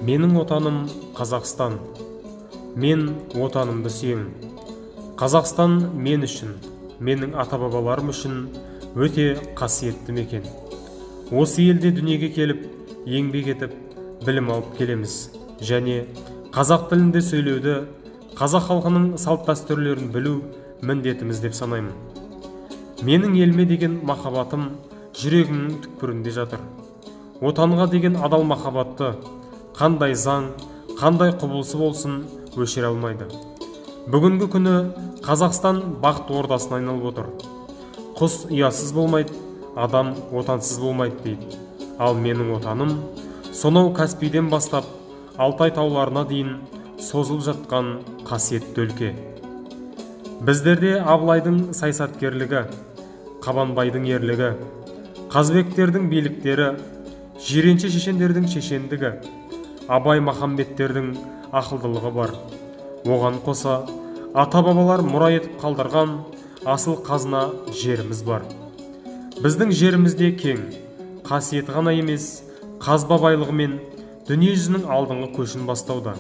Менің отаным Қазақстан. Мен отанымды сүйемін. Қазақстан мен үшін, менің ата-бабаларым үшін өте қасиетті мекен. Осы елде дүниеге келіп, еңбек етіп, білім алып келеміз. Және қазақ тілінде сөйлеуді, қазақ халқының салт-дәстүрлерін білу міндетіміз деп санаймын. Менің еліме деген махаббатым жүрегімнің түкпірінде жатыр. Отанға деген адал махаббатты қандай заң, қандай құбылысы болсын өшіре алмайды. Бүгінгі күні Қазақстан бақыт ордасына айналып отыр. Құс ұясыз болмайды, адам отансыз болмайды дейді. Ал менің отаным сонау Каспийден бастап Алтай тауларына дейін созылып жатқан қасиетті өлке. Біздерде Абылайдың саясаткерлігі, Қабанбайдың ерлігі, Қазбектердің биліктері, Жиренше шешендердің шешендігі, Абай Махамбеттердің ақылдылығы бар. Оған қоса ата-бабалар мұра етіп қалдырған асыл қазына жеріміз бар. Біздің жерімізде кең, қасиеті ғана емес, қазба байлығымен дүниежүзінің алдыңғы көшін бастауда.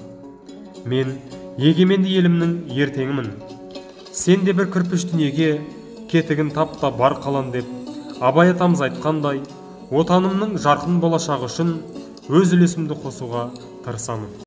Мен егеменді елімнің ертеңімін. Сен де бір кірпіш дүниеге кетігін тапта бар қалан деп, Абай атамыз айтқандай, отанымның жарқын болашағы үшін өз үлесімді қосуға тырысамын.